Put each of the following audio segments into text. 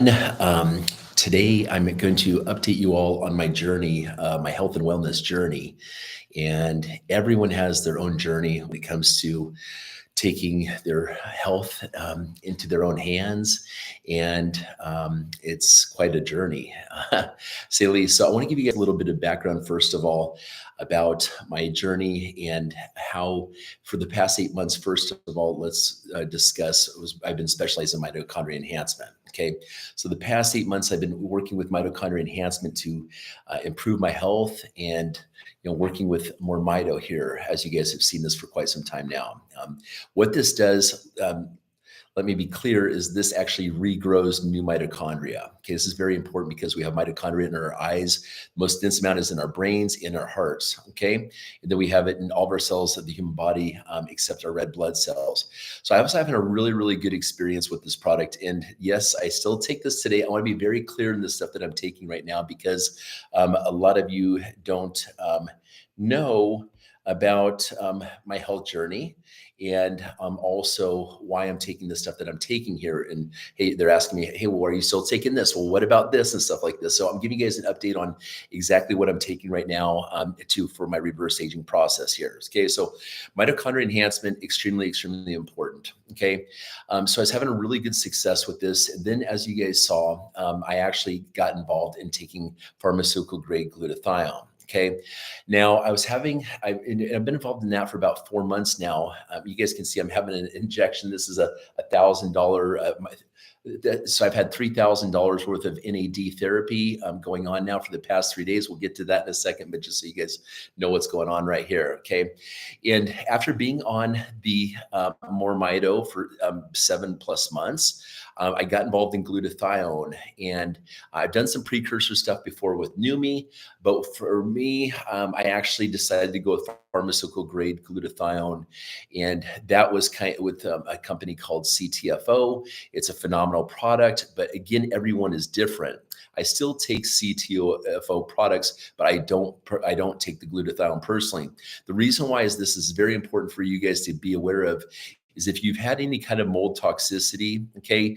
Um, Today, I'm going to update you all on my journey, my health and wellness journey. And everyone has their own journey when it comes to taking their health into their own hands. And it's quite a journey, say the least. So I want to give you guys a little bit of background, first of all, about my journey and how, for the past 8 months, first of all, let's discuss. I've been specialized in mitochondria enhancement. Okay, so the past 8 months, I've been working with mitochondria enhancement to improve my health and working with more mito here, as you guys have seen this for quite some time now. What this does, let me be clear, is this actually regrows new mitochondria. Okay, this is very important because we have mitochondria in our eyes. Most dense amount is in our brains, in our hearts. Okay, and then we have it in all of our cells of the human body, except our red blood cells. So I was having a really, really good experience with this product. And yes, I still take this today. I want to be very clear in the stuff that I'm taking right now because a lot of you don't know about my health journey and also why I'm taking the stuff that I'm taking here. And hey, they're asking me, hey, well, are you still taking this? Well, what about this and stuff like this? So I'm giving you guys an update on exactly what I'm taking right now for my reverse aging process here. Okay, so mitochondria enhancement, extremely, extremely important. Okay, so I was having a really good success with this. And then as you guys saw, I actually got involved in taking pharmaceutical grade glutathione. Okay. Now I've been involved in that for about 4 months now. You guys can see I'm having an injection. This is a $1,000. So I've had $3,000 worth of NAD therapy going on now for the past 3 days. We'll get to that in a second, but just so you guys know what's going on right here. Okay. And after being on the more mito for 7+ months, I got involved in glutathione, and I've done some precursor stuff before with Numi, but for me, I actually decided to go with pharmaceutical grade glutathione, and that was kind of with a company called CTFO. It's a phenomenal product, but again, everyone is different. I still take CTFO products, but I don't take the glutathione personally. The reason why is this is very important for you guys to be aware of is if you've had any kind of mold toxicity, okay,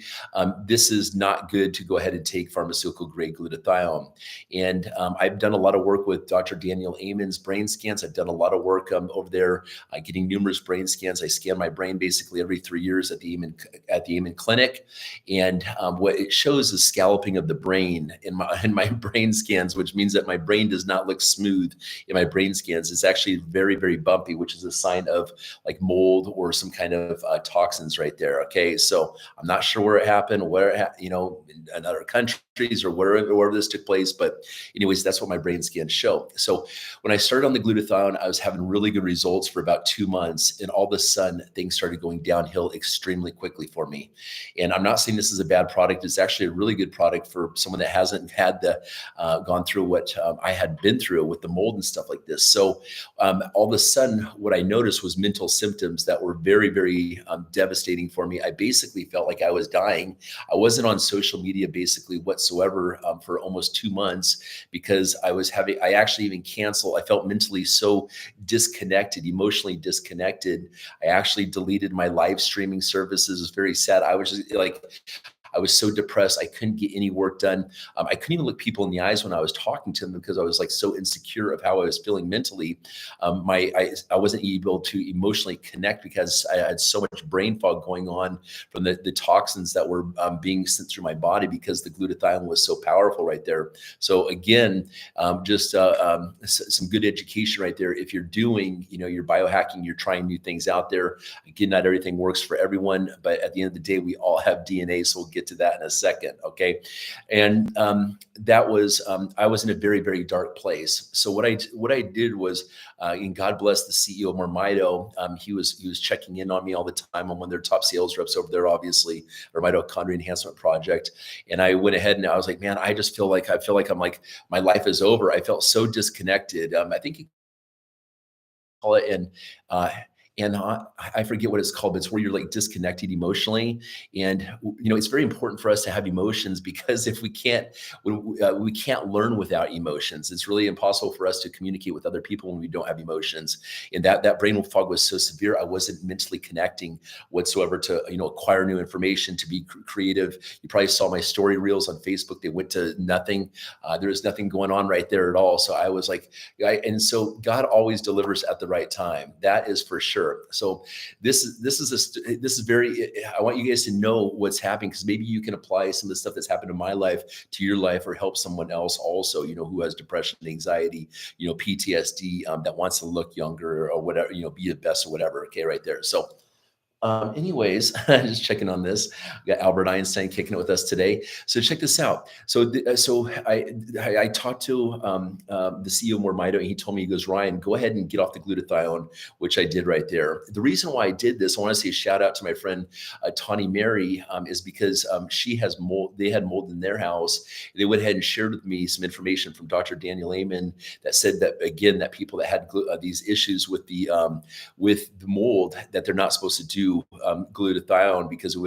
this is not good to go ahead and take pharmaceutical grade glutathione. And I've done a lot of work with Dr. Daniel Amen's brain scans. I've done a lot of work over there getting numerous brain scans. I scan my brain basically every 3 years at the Amen Clinic. And what it shows is scalloping of the brain in my brain scans, which means that my brain does not look smooth in my brain scans. It's actually very, very bumpy, which is a sign of like mold or some kind of toxins right there. Okay, so I'm not sure where it happened, in other countries or wherever this took place, but anyways, that's what my brain scans show. So when I started on the glutathione, I was having really good results for about 2 months, and all of a sudden things started going downhill extremely quickly for me. And I'm not saying this is a bad product. It's actually a really good product for someone that hasn't had gone through what I had been through with the mold and stuff like this. So all of a sudden, what I noticed was mental symptoms that were very, very devastating for me. I basically felt like I was dying. I wasn't on social media basically whatsoever for almost 2 months because I actually even canceled. I felt mentally so disconnected, emotionally disconnected. I actually deleted my live streaming services. It was very sad. I was just I was so depressed. I couldn't get any work done. I couldn't even look people in the eyes when I was talking to them because I was like so insecure of how I was feeling mentally. I wasn't able to emotionally connect because I had so much brain fog going on from the toxins that were being sent through my body because the glutathione was so powerful right there. So again, just some good education right there. If you're doing, you're biohacking, you're trying new things out there. Again, not everything works for everyone, but at the end of the day, we all have DNA. So we'll get to that in a second. Okay. And that was, I was in a very, very dark place. So what I did was, and God bless the CEO of Mito, he was checking in on me all the time. I'm one of their top sales reps over there, obviously, or Mitochondria Enhancement Project. And I went ahead and I was like, man, I feel like I'm like, my life is over. I felt so disconnected. I think you call it, and and I forget what it's called, but it's where you're like disconnected emotionally. And it's very important for us to have emotions, because if we can't, we can't learn without emotions. It's really impossible for us to communicate with other people when we don't have emotions. And that brain fog was so severe, I wasn't mentally connecting whatsoever to acquire new information, to be creative. You probably saw my story reels on Facebook. They went to nothing. There was nothing going on right there at all. So I was like, and so God always delivers at the right time. That is for sure. So this is very, I want you guys to know what's happening, because maybe you can apply some of the stuff that's happened in my life to your life, or help someone else also, who has depression, anxiety, PTSD, that wants to look younger or whatever, be the best or whatever. Okay, right there. So anyways, just checking on this. We got Albert Einstein kicking it with us today. So check this out. So, I talked to the CEO of Mito, and he told me, he goes, Ryan, go ahead and get off the glutathione, which I did right there. The reason why I did this, I want to say a shout out to my friend Tawny Mary, is because she has mold. They had mold in their house. They went ahead and shared with me some information from Dr. Daniel Amen that said that, again, that people that had these issues with the mold, that they're not supposed to do glutathione, because it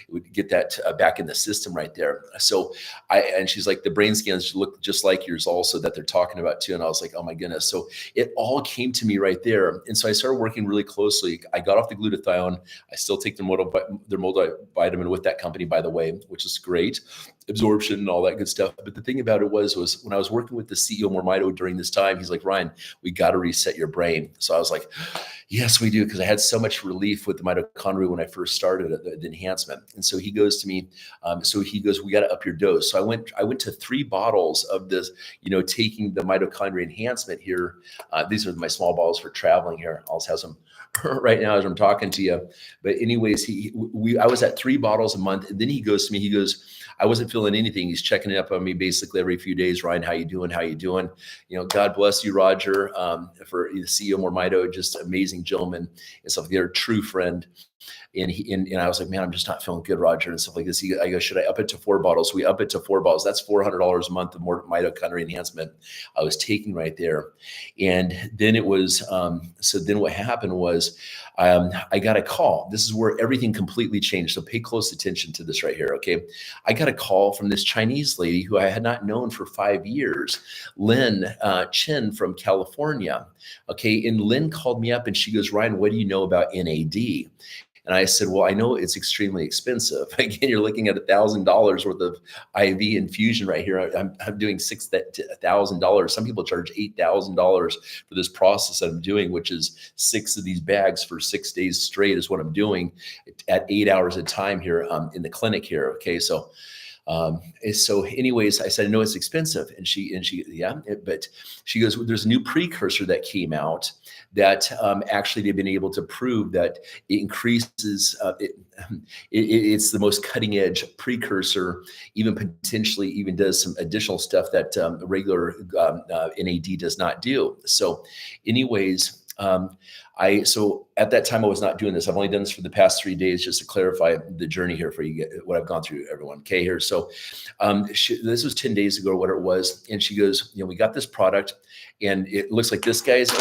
would get that back in the system right there. So and she's like, the brain scans look just like yours also, that they're talking about too. And I was like, oh my goodness. So it all came to me right there. And so I started working really closely. I got off the glutathione. I still take their multivitamin with that company, by the way, which is great. Absorption and all that good stuff. But the thing about it was when I was working with the CEO of Mito during this time, he's like, Ryan, we got to reset your brain. So I was like, yes, we do. Because I had so much relief with the mitochondria when I first started the enhancement. And so he goes to me, we got to up your dose. So I went to 3 bottles of this, taking the mitochondria enhancement here. These are my small bottles for traveling here. I also have some right now as I'm talking to you. But anyways, I was at 3 bottles a month. And then he goes to me, I wasn't feeling anything. He's checking up on me basically every few days. Ryan, how you doing? How you doing? God bless you, Roger, for the CEO of Mito, just amazing gentleman and stuff. They're a true friend. And I was like, man, I'm just not feeling good, Roger, and stuff like this. I go, should I up it to 4 bottles? So we up it to 4 bottles. That's $400 a month of more mitochondria enhancement I was taking right there. And then it was, so then what happened was I got a call. This is where everything completely changed. So pay close attention to this right here, okay? I got a call from this Chinese lady who I had not known for 5 years, Lynn Chen from California, okay? And Lynn called me up and she goes, Ryan, what do you know about NAD? And I said, well, I know it's extremely expensive. Again, you're looking at $1,000 worth of IV infusion right here. I'm doing $6,000. Some people charge $8,000 for this process that I'm doing, which is 6 of these bags for 6 days straight is what I'm doing at 8 hours a time here in the clinic here. Okay, so anyways, I said, I know it's expensive. And she, yeah, but she goes, well, there's a new precursor that came out that actually they've been able to prove that it increases, it's the most cutting edge precursor, even potentially even does some additional stuff that regular NAD does not do. So anyways, so at that time I was not doing this. I've only done this for the past 3 days just to clarify the journey here for you, what I've gone through, everyone. Okay, here. So this was 10 days ago or whatever it was. And she goes, we got this product and it looks like this, guys.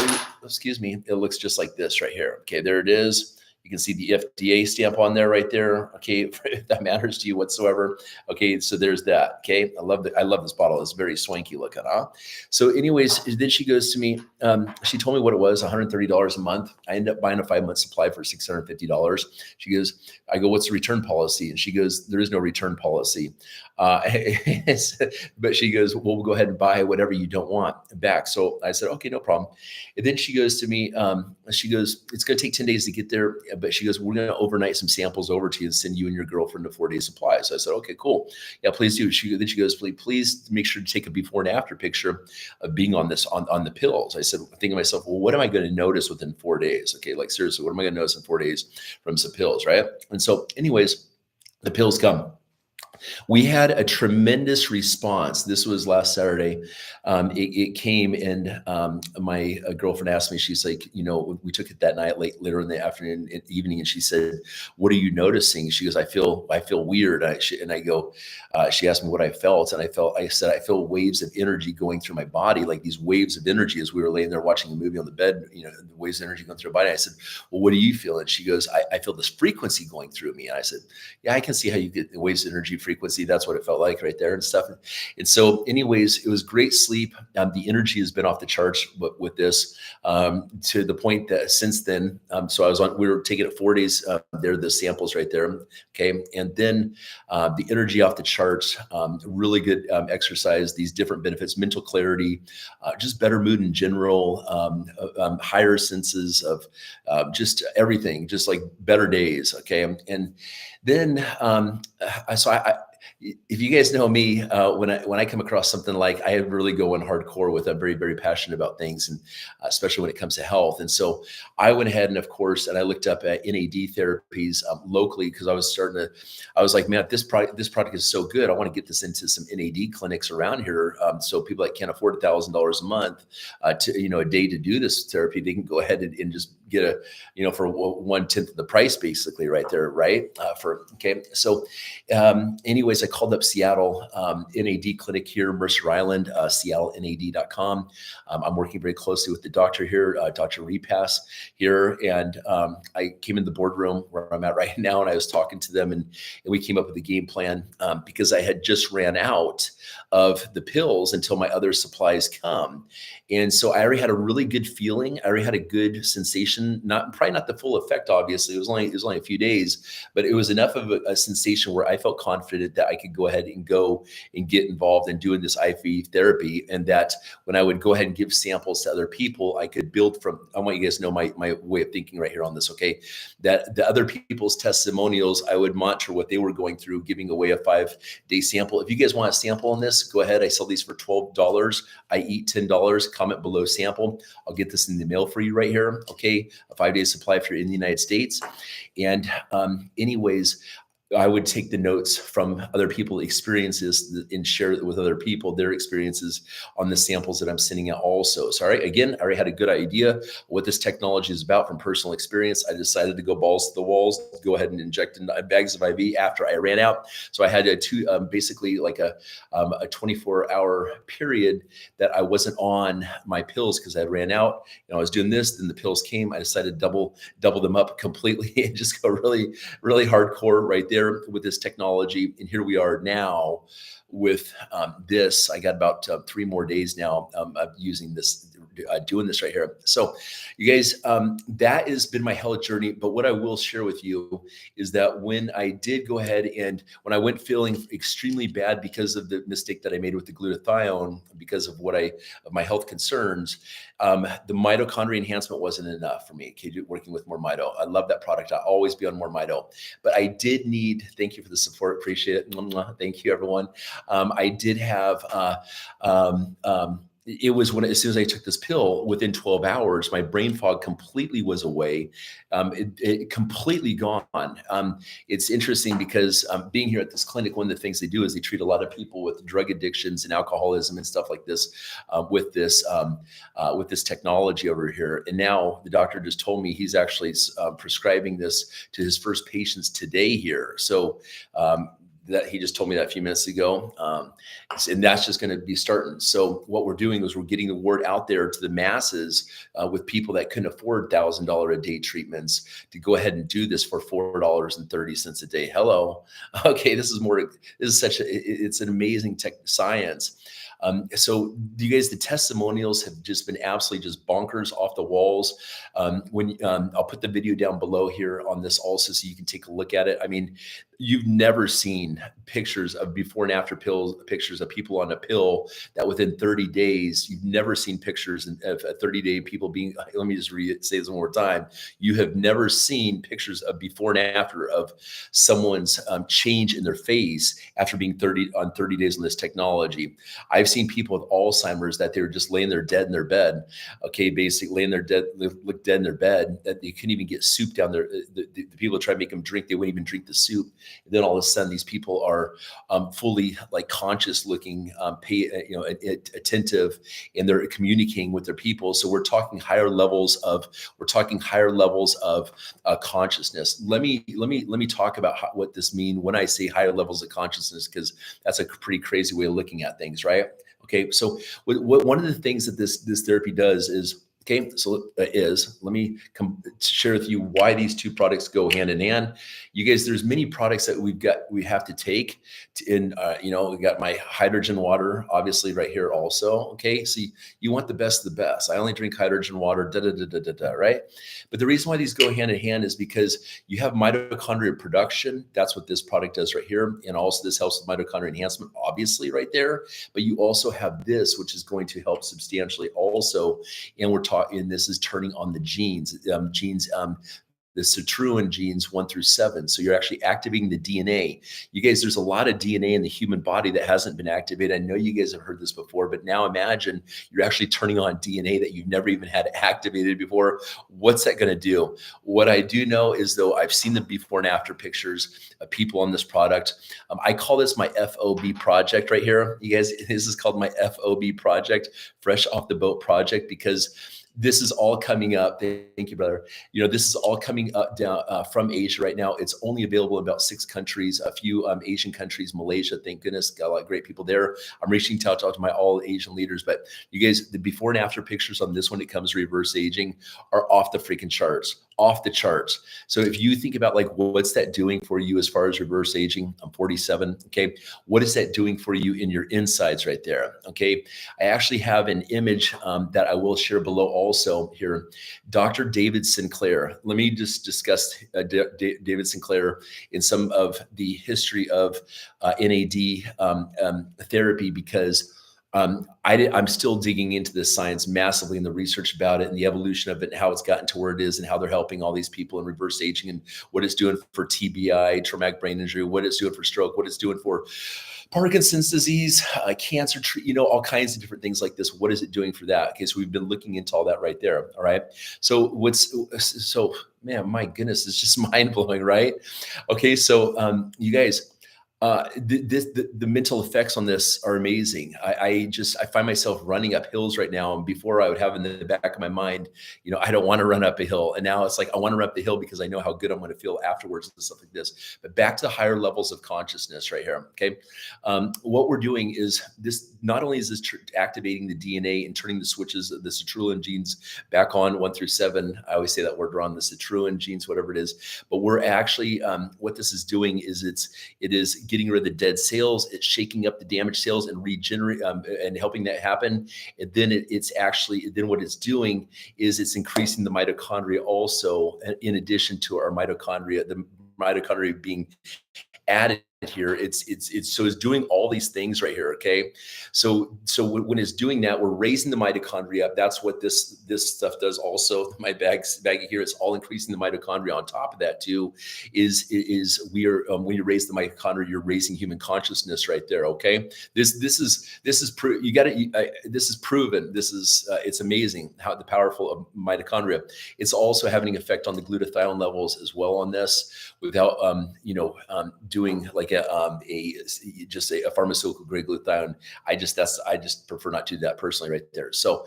Excuse me. It looks just like this right here. Okay, there it is. You can see the FDA stamp on there right there. Okay, if that matters to you whatsoever. Okay, so there's that. Okay, I love this bottle. It's very swanky looking, huh? So anyways, then she goes to me, she told me what it was, $130 a month. I ended up buying a 5-month supply for $650. She goes, I go, what's the return policy? And she goes, there is no return policy. But she goes, well, we'll go ahead and buy whatever you don't want back. So I said, okay, no problem. And then she goes to me, she goes, it's going to take 10 days to get there. But she goes, we're going to overnight some samples over to you and send you and your girlfriend a 4-day supply. So I said, okay, cool. Yeah, please do. Then she goes, please make sure to take a before and after picture of being on this, on the pills. I said, thinking to myself, well, what am I going to notice within 4 days? Okay, like seriously, what am I going to notice in 4 days from some pills, right? And so anyways, the pills come. We had a tremendous response. This was last Saturday. It came, and my girlfriend asked me, she's like, we took it that night, later in the afternoon, evening, and she said, "What are you noticing?" She goes, I feel weird. And I go, she asked me what I felt, and I said, I feel waves of energy going through my body, like these waves of energy as we were laying there watching a movie on the bed, the waves of energy going through her body. I said, "Well, what do you feel?" And she goes, I feel this frequency going through me. And I said, "Yeah, I can see how you get the waves of energy frequency. That's what it felt like right there and stuff." And so anyways, it was great sleep. The energy has been off the charts with this, to the point that since then, so we were taking it 4 days. There are the samples right there. Okay. And then the energy off the charts, really good exercise, these different benefits, mental clarity, just better mood in general, higher senses of just everything, just like better days. Okay. And then, if you guys know me, when I come across something, like, I really go in hardcore with, I'm very, very passionate about things, and especially when it comes to health. And so I went ahead and, of course, I looked up at NAD therapies locally, because I was like, man, this product is so good. I want to get this into some NAD clinics around here. So people that can't afford $1,000 a month to, a day to do this therapy, they can go ahead and just get for 1/10 of the price, basically, right there. Right. Okay. So anyways, I called up Seattle NAD clinic here, Mercer Island, SeattleNAD.com. I'm working very closely with the doctor here, Dr. Repass here. And I came in the boardroom where I'm at right now, and I was talking to them, and we came up with a game plan, because I had just ran out of the pills until my other supplies come. And so I already had a really good feeling. I already had a good sensation, probably not the full effect, obviously. It was only a few days, but it was enough of a sensation where I felt confident that I could go ahead and get involved in doing this IV therapy. And that when I would go ahead and give samples to other people, I could build from, I want you guys to know my way of thinking right here on this, okay? That the other people's testimonials, I would monitor what they were going through, giving away a 5-day sample. If you guys want a sample on this, go ahead. I sell these for $12. I eat $10. Comment below sample. I'll get this in the mail for you right here. Okay. A 5-day supply if you're in the United States. And anyways, I would take the notes from other people's experiences and share it with other people, their experiences on the samples that I'm sending out also. So I already had a good idea what this technology is about from personal experience. I decided to go balls to the walls, go ahead and inject in bags of IV after I ran out. So I had basically like a 24-hour period that I wasn't on my pills because I ran out. I was doing this, then the pills came. I decided to double them up completely and just go really, really hardcore right there with this technology. And here we are now with this. I got about 3 more days now of using this, doing this right here. So you guys, that has been my health journey. But what I will share with you is that when I did go ahead and when I went feeling extremely bad because of the mistake that I made with the glutathione, because of my health concerns, the mitochondria enhancement wasn't enough for me. Okay, working with more mito. I love that product. I'll always be on more mito. But I did need, thank you for the support. Appreciate it. Thank you, everyone. I did have, it was as soon as I took this pill, within 12 hours, my brain fog completely was away. It completely gone. It's interesting because being here at this clinic, one of the things they do is they treat a lot of people with drug addictions and alcoholism and stuff like this with this technology over here. And now the doctor just told me he's actually prescribing this to his first patients today here. So that he just told me that a few minutes ago. And that's just going to be starting. So what we're doing is we're getting the word out there to the masses with people that couldn't afford $1,000 a day treatments to go ahead and do this for $4.30 a day. Hello. Okay. It's an amazing tech science. So you guys, the testimonials have just been absolutely just bonkers, off the walls. I'll put the video down below here on this also, so you can take a look at it. I mean, you've never seen pictures of before and after pictures of people on a pill that within 30 days, you've never seen pictures of a 30-day people being, let me just say this one more time. You have never seen pictures of before and after of someone's change in their face after being 30 days on this technology. I've seen people with Alzheimer's that they were just laying there dead in their bed. Okay, basically laying there dead, look dead in their bed, that they couldn't even get soup down there. The people try to make them drink, they wouldn't even drink the soup Then all of a sudden, these people are fully like conscious looking, attentive, and they're communicating with their people. So we're talking higher levels of consciousness. Let me talk about what this means when I say higher levels of consciousness, because that's a pretty crazy way of looking at things, right? Okay, so one of the things that this therapy does is, okay, so let me share with you why these two products go hand in hand. You guys, there's many products that we have to take we got my hydrogen water, obviously right here also. Okay, so you want the best of the best. I only drink hydrogen water, right? But the reason why these go hand in hand is because you have mitochondria production. That's what this product does right here. And also this helps with mitochondria enhancement, obviously right there. But you also have this, which is going to help substantially also. And this is turning on the genes, the Citroen genes 1 through 7. So you're actually activating the DNA. You guys, there's a lot of DNA in the human body that hasn't been activated. I know you guys have heard this before, but now imagine you're actually turning on DNA that you've never even had activated before. What's that going to do? What I do know is, though, I've seen the before and after pictures of people on this product. I call this my FOB project right here. You guys, this is called my FOB project, Fresh Off the Boat project, because this is all coming up. Thank you, brother. This is all coming up down from Asia right now. It's only available in about 6 countries, a few Asian countries, Malaysia, thank goodness, got a lot of great people there. I'm reaching out to my all Asian leaders, but you guys, the before and after pictures on this when it comes to reverse aging are off the freaking charts. Off the charts. So if you think about like, what's that doing for you as far as reverse aging? I'm 47. Okay. What is that doing for you in your insides right there? Okay. I actually have an image that I will share below also here. Dr. David Sinclair. Let me just discuss David Sinclair in some of the history of NAD therapy, because I'm still digging into this science massively and the research about it and the evolution of it and how it's gotten to where it is and how they're helping all these people in reverse aging and what it's doing for TBI, traumatic brain injury, what it's doing for stroke, what it's doing for Parkinson's disease, cancer, all kinds of different things like this. What is it doing for that? Okay, so we've been looking into all that right there. All right. So man, my goodness, it's just mind blowing, right? Okay, so you guys. The mental effects on this are amazing. I find myself running up hills right now. And before I would have in the back of my mind, I don't want to run up a hill. And now it's like, I want to run up the hill because I know how good I'm going to feel afterwards and stuff like this. But back to the higher levels of consciousness right here. Okay. What we're doing is this, not only is this activating the DNA and turning the switches of the Citroen genes back on 1 through 7. I always say that word wrong, the Citroen genes, whatever it is, but we're actually, what this is doing is it is getting rid of the dead cells. It's shaking up the damaged cells and regenerate and helping that happen. And then then what it's doing is it's increasing the mitochondria also, in addition to our mitochondria, the mitochondria being added here. It's doing all these things right here. Okay. So when it's doing that, we're raising the mitochondria up. That's what this stuff does also. My baggie here is all increasing the mitochondria. On top of that too, is when you raise the mitochondria, you're raising human consciousness right there. Okay. This is proven. It's amazing how the powerful of mitochondria. It's also having an effect on the glutathione levels as well on this, without doing like a pharmaceutical grade glutathione. I just prefer not to do that personally right there. So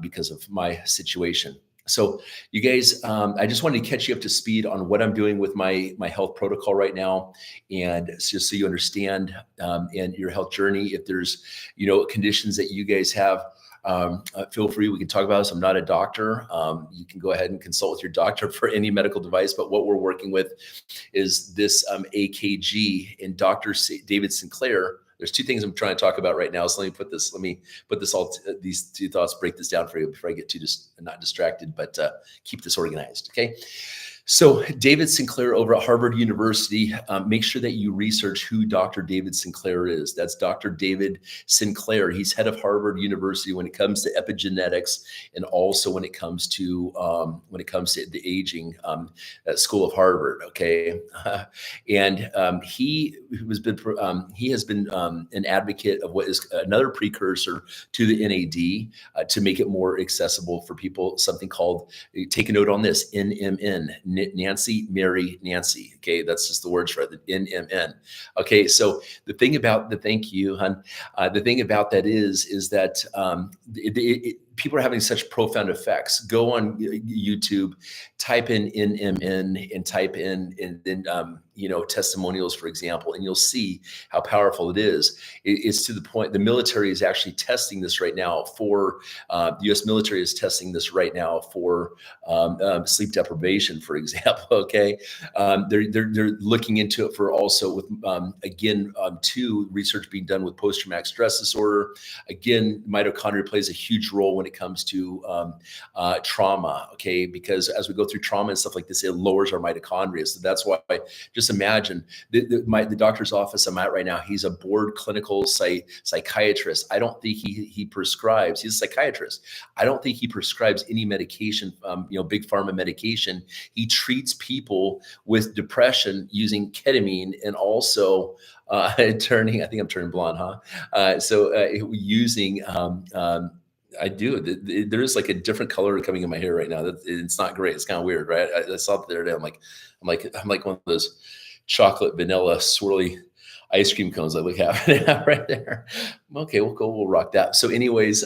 because of my situation. So you guys, I just wanted to catch you up to speed on what I'm doing with my health protocol right now. And just so you understand and your health journey, if there's, conditions that you guys have, feel free, we can talk about this. I'm not a doctor. You can go ahead and consult with your doctor for any medical device, but what we're working with is this AKG and Dr. David Sinclair. There's 2 things I'm trying to talk about right now. So let me put these 2 thoughts, break this down for you before I get too not distracted, but keep this organized. Okay. So David Sinclair over at Harvard University, make sure that you research who Dr. David Sinclair is. That's Dr. David Sinclair. He's head of Harvard University when it comes to epigenetics, and also when it comes to the aging School of Harvard. Okay, and he has been an advocate of what is another precursor to the NAD to make it more accessible for people. Something called, take a note on this, NMN. Nancy, Mary, Nancy. Okay, that's just the words for it, the NMN. Okay, so thank you, hon. The thing about that is that people are having such profound effects. Go on YouTube, type in NMN and type in and then testimonials, for example, and you'll see how powerful it is. It's to the point the military is actually testing this right now for the U.S. military is testing this right now for sleep deprivation, for example. Okay, they're looking into it for also with two research being done with post-traumatic stress disorder. Again, mitochondria plays a huge role when it comes to trauma. Okay, because as we go through trauma and stuff like this, it lowers our mitochondria. So that's why just imagine the doctor's office I'm at right now. He's a board clinical psychiatrist. I don't think he prescribes. He's a psychiatrist. I don't think he prescribes any medication, big pharma medication. He treats people with depression using ketamine and also I think I'm turning blonde, huh? Using I do. There is like a different color coming in my hair right now. It's not great. It's kind of weird, right? I saw it the other day. I'm like one of those chocolate vanilla swirly ice cream cones I look happening right there. Okay, we'll rock that. So anyways,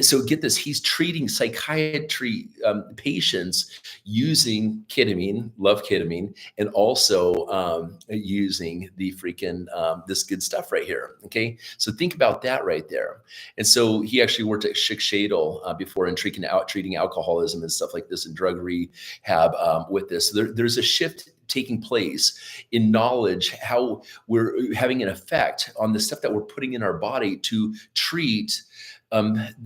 so get this, he's treating psychiatry patients using ketamine, love ketamine, and also using the freaking, this good stuff right here. Okay, so think about that right there. And so he actually worked at Schick Shadle before in treating alcoholism and stuff like this and drug rehab with this. So there's a shift taking place in knowledge, how we're having an effect on the stuff that we're putting in our body to treat the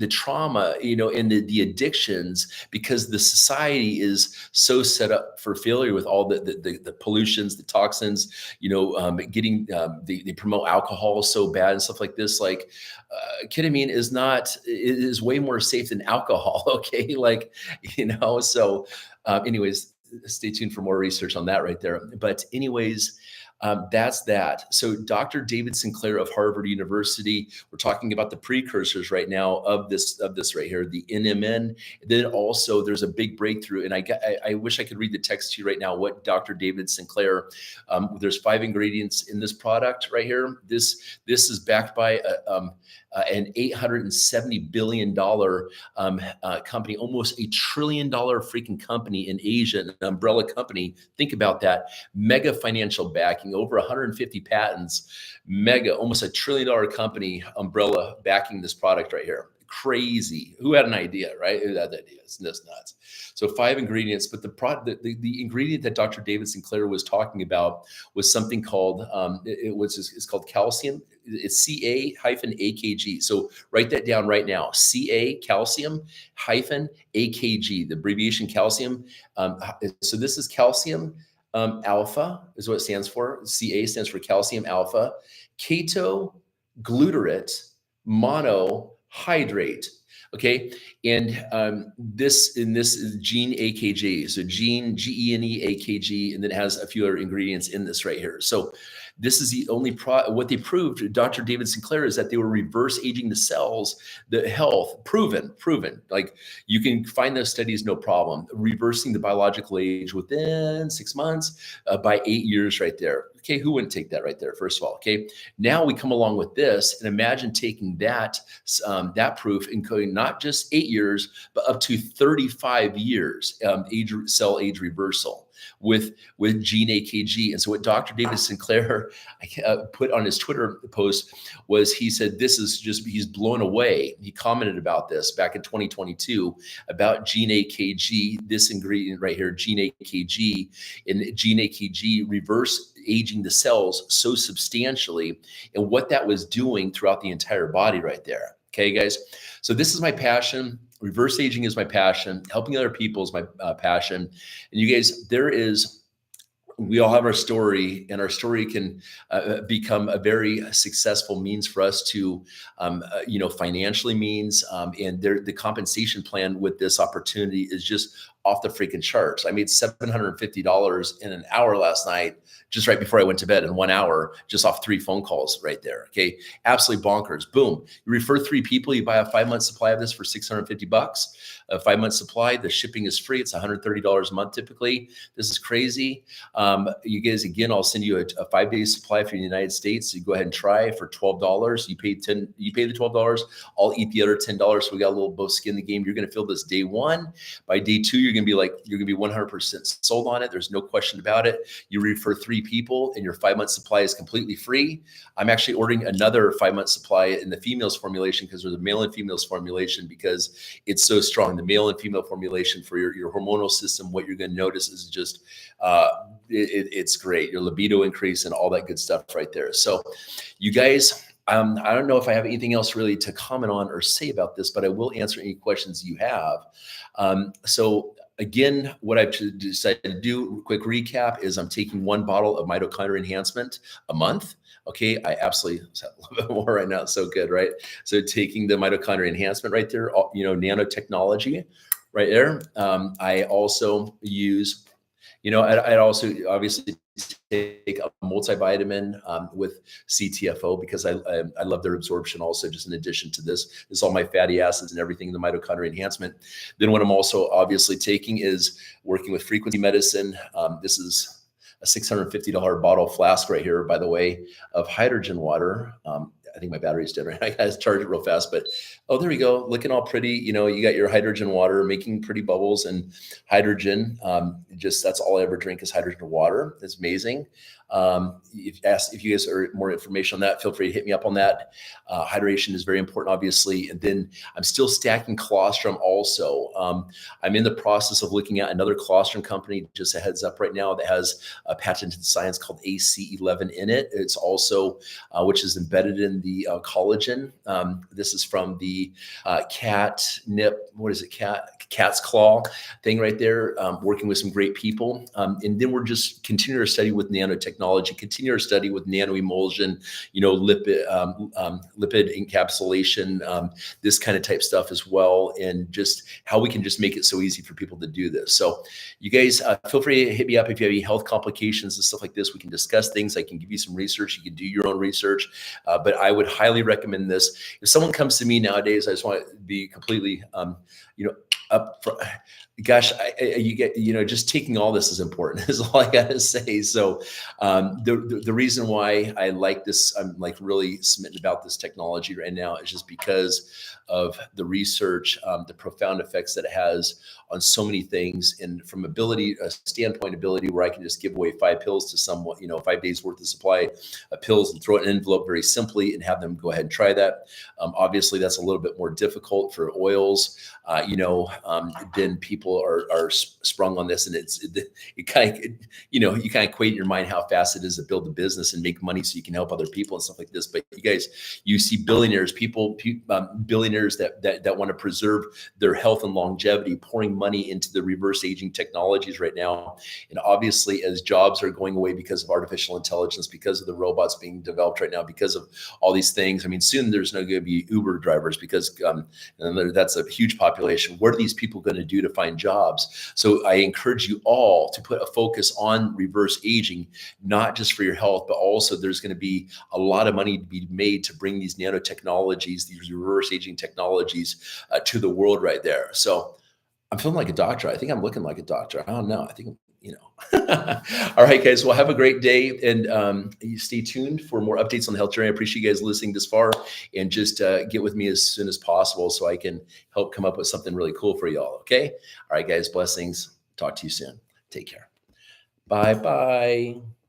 trauma, and the addictions, because the society is so set up for failure with all the pollutions, the toxins, they promote alcohol so bad and stuff like this. Like ketamine is way more safe than alcohol. Okay. So anyways, stay tuned for more research on that right there. But anyways, that's that. So Dr. David Sinclair of Harvard University, we're talking about the precursors right now of this right here, the NMN. Then also there's a big breakthrough, and I wish I could read the text to you right now. What Dr. David Sinclair, there's 5 ingredients in this product right here. This is backed by an $870 billion company, almost $1 trillion freaking company in Asia, an umbrella company. Think about that. Mega financial backing, over 150 patents, almost $1 trillion company umbrella backing this product right here. Crazy. Who had an idea, right? Who had that idea? It's just nuts. So 5 ingredients, but the ingredient that Dr. David Sinclair was talking about was something called, it's called calcium. It's CA-AKG. So write that down right now. CA, calcium, -AKG, the abbreviation calcium. So this is calcium alpha is what it stands for. CA stands for calcium alpha, keto, glutarate, monohydrate. Okay, and this is GeneAKG. So GeneAKG, and then it has a few other ingredients in this right here. So this is the only what they proved, Dr. David Sinclair, is that they were reverse aging the cells, the health, proven. Like you can find those studies, no problem. Reversing the biological age within 6 months by 8 years right there. Okay, who wouldn't take that right there, first of all? Okay, now we come along with this, and imagine taking that proof and going not just 8 years, but up to 35 years cell age reversal with GeneAKG. And so what Dr. David Sinclair put on his Twitter post was, he said, he's blown away. He commented about this back in 2022 about GeneAKG, this ingredient right here, GeneAKG, and GeneAKG reverse aging the cells so substantially, and what that was doing throughout the entire body right there. Okay, guys. So this is my passion. Reverse aging is my passion. Helping other people is my passion. And you guys, we all have our story, and our story can become a very successful means for us to, financially means, and the compensation plan with this opportunity is just off the freaking charts. I made $750 in an hour last night, just right before I went to bed, in 1 hour, just off 3 phone calls right there. Okay. Absolutely bonkers. Boom. You refer 3 people, you buy a 5-month supply of this for $650. A 5-month supply, the shipping is free. It's $130 a month typically. This is crazy. You guys, again, I'll send you a 5-day supply for the United States. So you go ahead and try for $12. You pay the $12. I'll eat the other $10. So we got a little both skin in the game. You're going to feel this day 1. By day 2, you're going to be 100% sold on it. There's no question about it. You refer 3 people and your 5-month supply is completely free. I'm actually ordering another 5-month supply in the females formulation, because there's a male and females formulation, because it's so strong. The male and female formulation for your hormonal system, what you're going to notice is just, it's great. Your libido increase and all that good stuff right there. So you guys, I don't know if I have anything else really to comment on or say about this, but I will answer any questions you have. So again, what I've decided to do, quick recap, is I'm taking 1 bottle of mitochondria enhancement a month. Okay, I absolutely have a little bit more right now. It's so good, right? So taking the mitochondria enhancement right there, nanotechnology right there. I also use, I'd also obviously take a multivitamin with CTFO, because I love their absorption also, just in addition to this. This is all my fatty acids and everything in the mitochondria enhancement. Then what I'm also obviously taking is working with frequency medicine. This is a $650 bottle flask right here, by the way, of hydrogen water. I think my battery's dead right now. I gotta charge it real fast, but oh, there we go. Looking all pretty. You got your hydrogen water making pretty bubbles and hydrogen. That's all I ever drink is hydrogen water. It's amazing. If you guys are more information on that, feel free to hit me up on that. Hydration is very important, obviously. And then I'm still stacking colostrum also. I'm in the process of looking at another colostrum company, just a heads up right now, that has a patented science called AC11 in it. It's also, which is embedded in the collagen. This is from the cat's claw thing right there, working with some great people. And then we're just continuing our study with nanotechnology, continue our study with nanoemulsion, lipid encapsulation, this kind of type stuff as well, and just how we can just make it so easy for people to do this. So you guys, feel free to hit me up if you have any health complications and stuff like this. We can discuss things. I can give you some research. You can do your own research, but I would highly recommend this. If someone comes to me nowadays, I just want to be completely, up front. Gosh, just taking all this is important is all I got to say. So the reason why I like this, I'm like really smitten about this technology right now, is just because of the research, the profound effects that it has on so many things. And from ability where I can just give away 5 pills to someone, 5 days worth of supply of pills, and throw it in an envelope very simply and have them go ahead and try that. Obviously that's a little bit more difficult for oils, then people are sprung on this, and it kind of, you kind of equate in your mind how fast it is to build a business and make money so you can help other people and stuff like this. But you guys, you see billionaires, billionaires that want to preserve their health and longevity, pouring money into the reverse aging technologies right now. And obviously, as jobs are going away because of artificial intelligence, because of the robots being developed right now, because of all these things, I mean, soon there's not going to be Uber drivers, because that's a huge population. What are these people going to do to find jobs? So I encourage you all to put a focus on reverse aging, not just for your health, but also there's going to be a lot of money to be made to bring these nanotechnologies, these reverse aging technologies to the world right there. So I'm feeling like a doctor. I think I'm looking like a doctor. I don't know. I think, All right, guys. Well, have a great day, and you stay tuned for more updates on the health journey. I appreciate you guys listening this far, and just get with me as soon as possible so I can help come up with something really cool for y'all. Okay. All right, guys. Blessings. Talk to you soon. Take care. Bye-bye.